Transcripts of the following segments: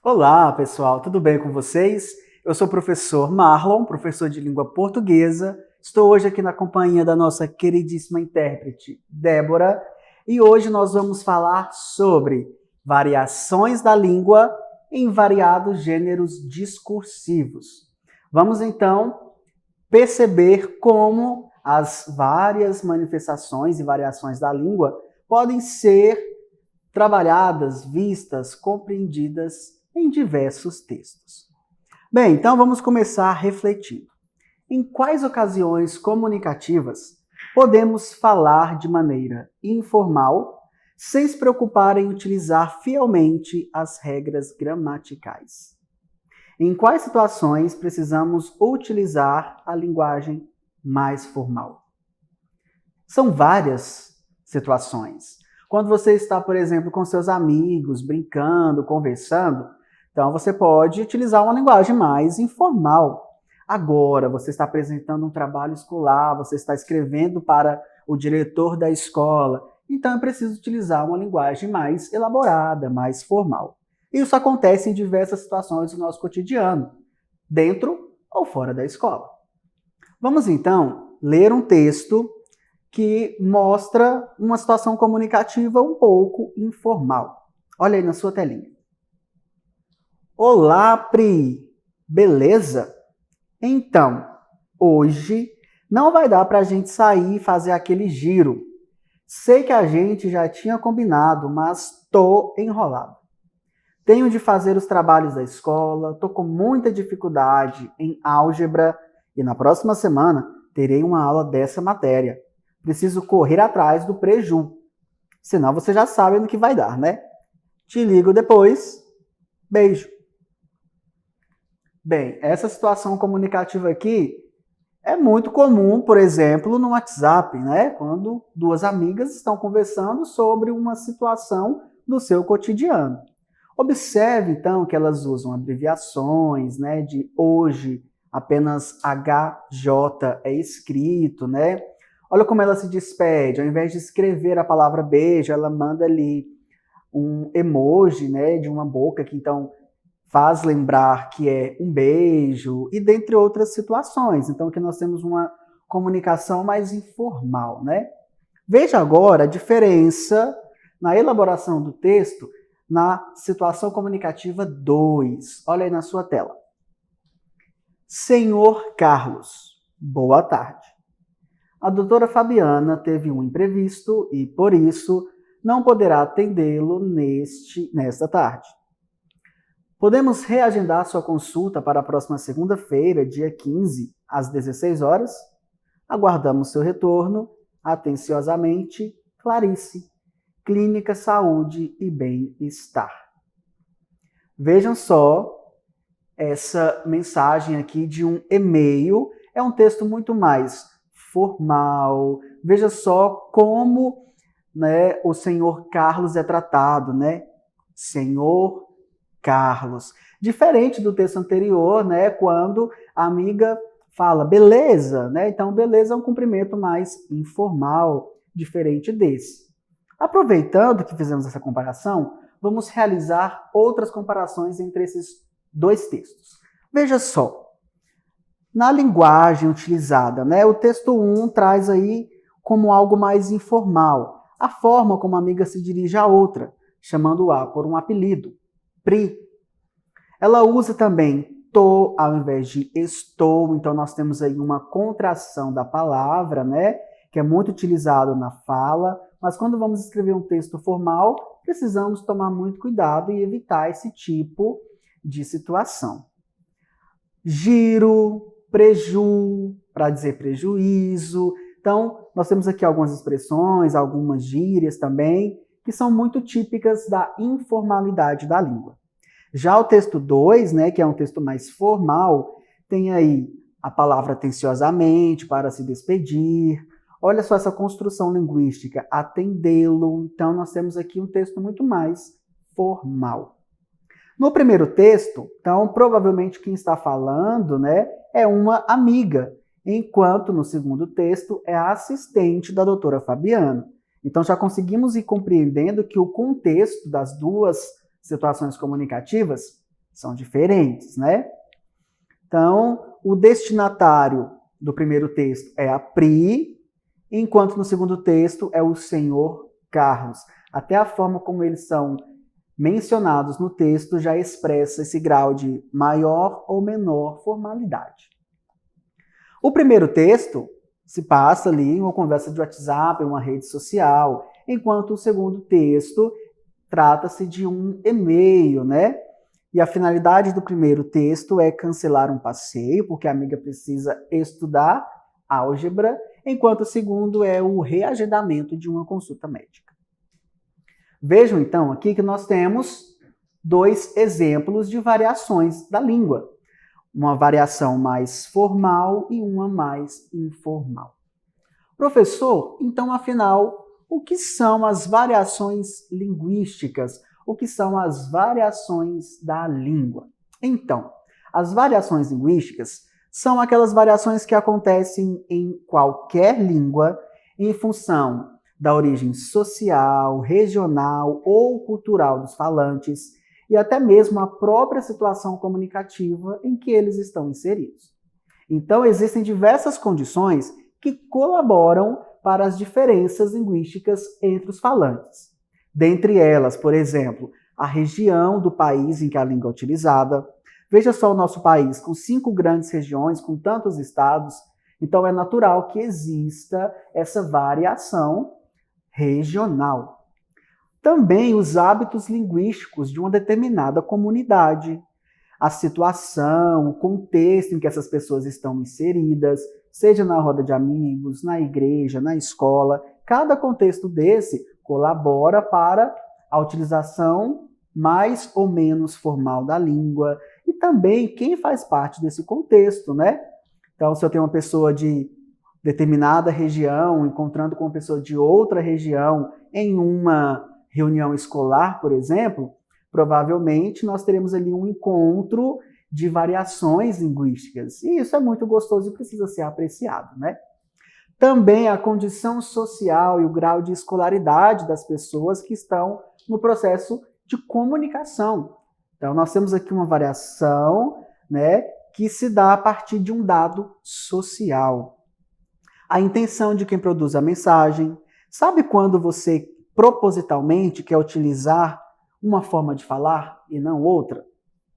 Olá, pessoal, tudo bem com vocês? Eu sou o professor Marlon, professor de língua portuguesa. Estou hoje aqui na companhia da nossa queridíssima intérprete, Débora, e hoje nós vamos falar sobre variações da língua em variados gêneros discursivos. Vamos então perceber como as várias manifestações e variações da língua podem ser trabalhadas, vistas, compreendidas em diversos textos. Bem, então vamos começar refletindo. Em quais ocasiões comunicativas podemos falar de maneira informal, sem se preocupar em utilizar fielmente as regras gramaticais? Em quais situações precisamos utilizar a linguagem mais formal? São várias situações. Quando você está, por exemplo, com seus amigos, brincando, conversando, então você pode utilizar uma linguagem mais informal. Agora, você está apresentando um trabalho escolar, você está escrevendo para o diretor da escola, então é preciso utilizar uma linguagem mais elaborada, mais formal. Isso acontece em diversas situações do nosso cotidiano, dentro ou fora da escola. Vamos então ler um texto que mostra uma situação comunicativa um pouco informal. Olha aí na sua telinha. Olá, Pri! Beleza? Então, hoje não vai dar para a gente sair e fazer aquele giro. Sei que a gente já tinha combinado, mas tô enrolado. Tenho de fazer os trabalhos da escola, tô com muita dificuldade em álgebra e na próxima semana terei uma aula dessa matéria. Preciso correr atrás do preju. Senão você já sabe no que vai dar, né? Te ligo depois. Beijo. Bem, essa situação comunicativa aqui é muito comum, por exemplo, no WhatsApp, né? Quando duas amigas estão conversando sobre uma situação do seu cotidiano. Observe, então, que elas usam abreviações, né? De hoje, apenas HJ é escrito, né? Olha como ela se despede. Ao invés de escrever a palavra beijo, ela manda ali um emoji, né? De uma boca que, então, faz lembrar que é um beijo, e dentre outras situações. Então, aqui nós temos uma comunicação mais informal, né? Veja agora a diferença na elaboração do texto na situação comunicativa 2. Olha aí na sua tela. Senhor Carlos, boa tarde. A doutora Fabiana teve um imprevisto e, por isso, não poderá atendê-lo nesta tarde. Podemos reagendar sua consulta para a próxima segunda-feira, dia 15, às 16 horas? Aguardamos seu retorno. Atenciosamente, Clarice, Clínica Saúde e Bem-Estar. Vejam só essa mensagem aqui de um e-mail. É um texto muito mais formal. Veja só como, né, o senhor Carlos é tratado, né? Senhor Carlos. Diferente do texto anterior, né, quando a amiga fala beleza, né? Então, beleza é um cumprimento mais informal, diferente desse. Aproveitando que fizemos essa comparação, vamos realizar outras comparações entre esses dois textos. Veja só, na linguagem utilizada, né, o texto 1 traz aí como algo mais informal, a forma como a amiga se dirige à outra, chamando-a por um apelido. Pri. Ela usa também tô ao invés de estou, então nós temos aí uma contração da palavra, né? Que é muito utilizado na fala, mas quando vamos escrever um texto formal, precisamos tomar muito cuidado e evitar esse tipo de situação. Giro, preju, para dizer prejuízo. Então, nós temos aqui algumas expressões, algumas gírias também, que são muito típicas da informalidade da língua. Já o texto 2, né, que é um texto mais formal, tem aí a palavra atenciosamente para se despedir. Olha só essa construção linguística, atendê-lo. Então, nós temos aqui um texto muito mais formal. No primeiro texto, então, provavelmente quem está falando, né, é uma amiga, enquanto no segundo texto é a assistente da doutora Fabiana. Então, já conseguimos ir compreendendo que o contexto das duas situações comunicativas são diferentes, né? Então, o destinatário do primeiro texto é a Pri, enquanto no segundo texto é o senhor Carlos. Até a forma como eles são mencionados no texto já expressa esse grau de maior ou menor formalidade. O primeiro texto se passa ali em uma conversa de WhatsApp, em uma rede social, enquanto o segundo texto trata-se de um e-mail, né? E a finalidade do primeiro texto é cancelar um passeio, porque a amiga precisa estudar álgebra, enquanto o segundo é o reagendamento de uma consulta médica. Vejam então aqui que nós temos dois exemplos de variações da língua. Uma variação mais formal e uma mais informal. Professor, então afinal, o que são as variações linguísticas? O que são as variações da língua? Então, as variações linguísticas são aquelas variações que acontecem em qualquer língua em função da origem social, regional ou cultural dos falantes e até mesmo a própria situação comunicativa em que eles estão inseridos. Então, existem diversas condições que colaboram para as diferenças linguísticas entre os falantes. Dentre elas, por exemplo, a região do país em que a língua é utilizada. Veja só o nosso país, com 5 grandes regiões, com tantos estados, então é natural que exista essa variação regional. Também os hábitos linguísticos de uma determinada comunidade, a situação, o contexto em que essas pessoas estão inseridas, seja na roda de amigos, na igreja, na escola, cada contexto desse colabora para a utilização mais ou menos formal da língua e também quem faz parte desse contexto, né? Então, se eu tenho uma pessoa de determinada região encontrando com uma pessoa de outra região em uma reunião escolar, por exemplo, provavelmente nós teremos ali um encontro de variações linguísticas. E isso é muito gostoso e precisa ser apreciado, né? Também a condição social e o grau de escolaridade das pessoas que estão no processo de comunicação. Então, nós temos aqui uma variação, né, que se dá a partir de um dado social. A intenção de quem produz a mensagem. Sabe quando você propositalmente quer utilizar uma forma de falar e não outra?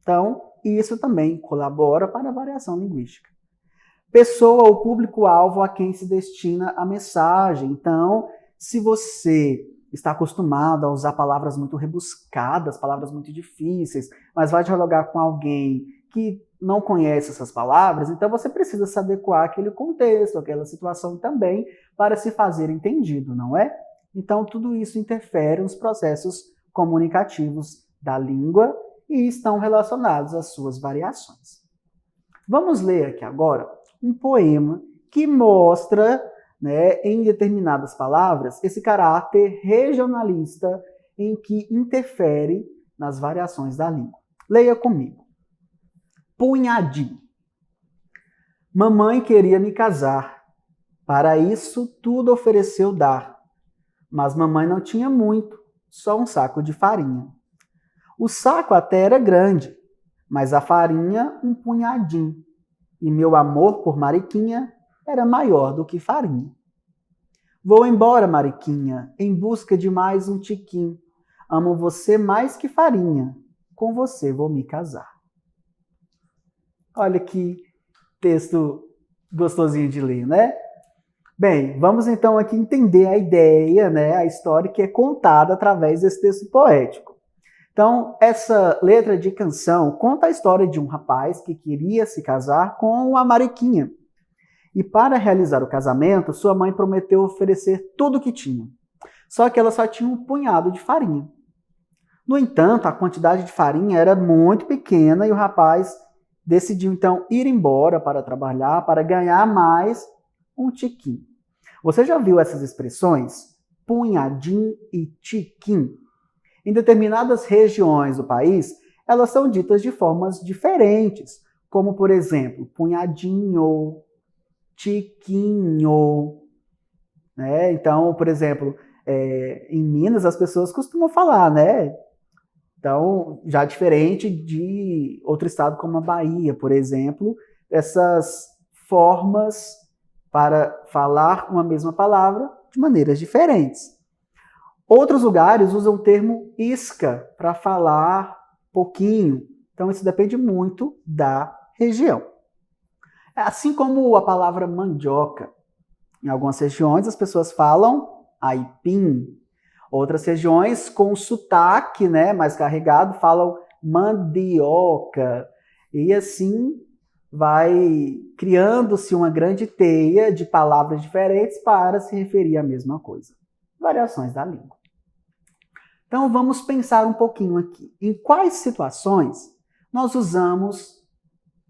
Então, isso também colabora para a variação linguística. Pessoa ou público-alvo a quem se destina a mensagem. Então, se você está acostumado a usar palavras muito rebuscadas, palavras muito difíceis, mas vai dialogar com alguém que não conhece essas palavras, então você precisa se adequar àquele contexto, àquela situação também, para se fazer entendido, não é? Então, tudo isso interfere nos processos comunicativos da língua e estão relacionados às suas variações. Vamos ler aqui agora um poema que mostra, né, em determinadas palavras, esse caráter regionalista em que interfere nas variações da língua. Leia comigo. Punhadim. Mamãe queria me casar, para isso tudo ofereceu dar, mas mamãe não tinha muito, só um saco de farinha. O saco até era grande, mas a farinha um punhadim, e meu amor por Mariquinha era maior do que farinha. Vou embora, Mariquinha, em busca de mais um tiquim. Amo você mais que farinha, com você vou me casar. Olha que texto gostosinho de ler, né? Bem, vamos então aqui entender a ideia, né, a história que é contada através desse texto poético. Então, essa letra de canção conta a história de um rapaz que queria se casar com a Mariquinha. E para realizar o casamento, sua mãe prometeu oferecer tudo o que tinha. Só que ela só tinha um punhado de farinha. No entanto, a quantidade de farinha era muito pequena e o rapaz decidiu então ir embora para trabalhar, para ganhar mais um tiquim. Você já viu essas expressões? Punhadim e tiquim. Em determinadas regiões do país, elas são ditas de formas diferentes, como, por exemplo, punhadinho, tiquinho. Né? Então, por exemplo, em Minas as pessoas costumam falar, né? Então, já diferente de outro estado como a Bahia, por exemplo, essas formas para falar uma mesma palavra de maneiras diferentes. Outros lugares usam o termo isca para falar pouquinho. Então, isso depende muito da região. Assim como a palavra mandioca. Em algumas regiões, as pessoas falam aipim. Outras regiões, com sotaque, né, mais carregado, falam mandioca. E assim vai criando-se uma grande teia de palavras diferentes para se referir à mesma coisa. Variações da língua. Então vamos pensar um pouquinho aqui. Em quais situações nós usamos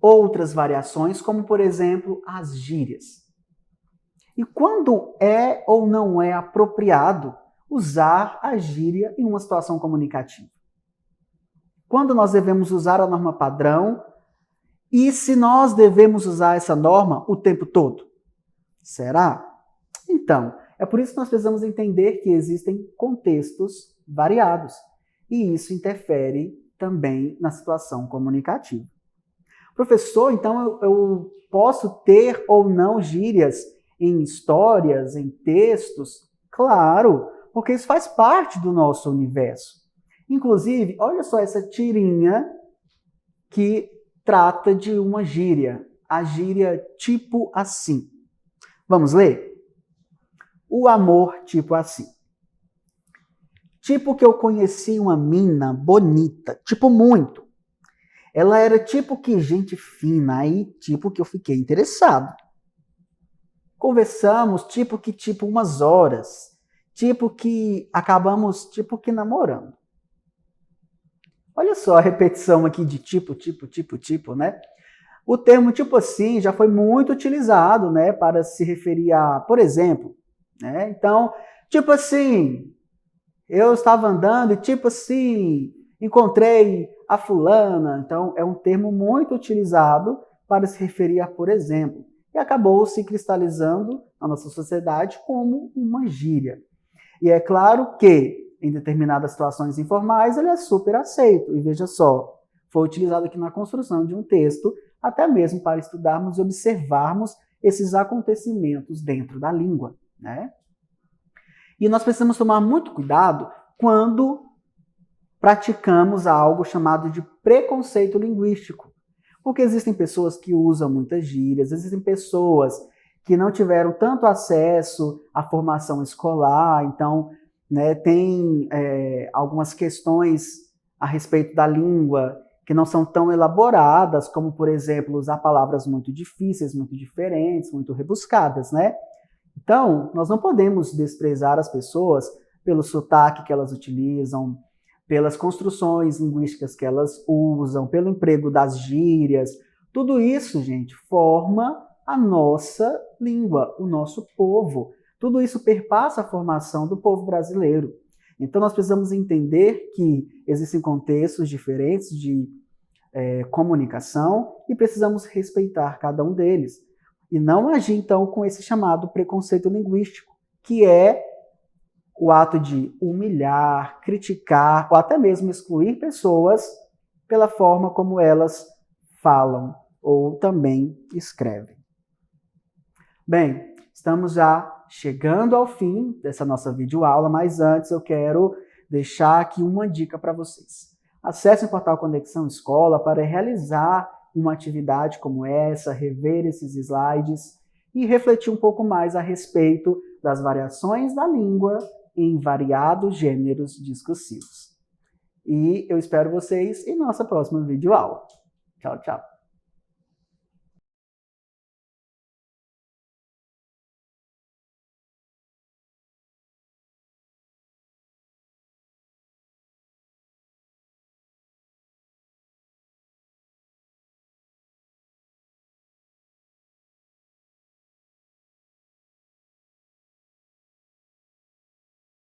outras variações, como por exemplo as gírias? E quando é ou não é apropriado usar a gíria em uma situação comunicativa? Quando nós devemos usar a norma padrão e se nós devemos usar essa norma o tempo todo? Será? Então, é por isso que nós precisamos entender que existem contextos variados e isso interfere também na situação comunicativa. Professor, então eu posso ter ou não gírias em histórias, em textos? Claro, porque isso faz parte do nosso universo. Inclusive, olha só essa tirinha que trata de uma gíria, a gíria tipo assim. Vamos ler? O amor tipo assim. Tipo que eu conheci uma mina bonita, tipo muito. Ela era tipo que gente fina, aí tipo que eu fiquei interessado. Conversamos tipo umas horas, tipo que acabamos tipo que namorando. Olha só a repetição aqui de tipo, né? O termo tipo assim já foi muito utilizado, né, para se referir a, por exemplo, né? Então, tipo assim, eu estava andando e tipo assim, encontrei a fulana. Então, é um termo muito utilizado para se referir a, por exemplo, e acabou se cristalizando na nossa sociedade como uma gíria. E é claro que, em determinadas situações informais, ele é super aceito. E veja só, foi utilizado aqui na construção de um texto, até mesmo para estudarmos e observarmos esses acontecimentos dentro da língua, né? E nós precisamos tomar muito cuidado quando praticamos algo chamado de preconceito linguístico. Porque existem pessoas que usam muitas gírias, existem pessoas que não tiveram tanto acesso à formação escolar, então, né, tem algumas questões a respeito da língua que não são tão elaboradas, como, por exemplo, usar palavras muito difíceis, muito diferentes, muito rebuscadas, né? Então, nós não podemos desprezar as pessoas pelo sotaque que elas utilizam, pelas construções linguísticas que elas usam, pelo emprego das gírias. Tudo isso, gente, forma a nossa língua, o nosso povo. Tudo isso perpassa a formação do povo brasileiro. Então, nós precisamos entender que existem contextos diferentes de comunicação e precisamos respeitar cada um deles. E não agir, então, com esse chamado preconceito linguístico, que é o ato de humilhar, criticar ou até mesmo excluir pessoas pela forma como elas falam ou também escrevem. Bem, estamos já chegando ao fim dessa nossa videoaula, mas antes eu quero deixar aqui uma dica para vocês. Acesse o portal Conexão Escola para realizar uma atividade como essa, rever esses slides e refletir um pouco mais a respeito das variações da língua em variados gêneros discursivos. E eu espero vocês em nossa próxima videoaula. Tchau, tchau!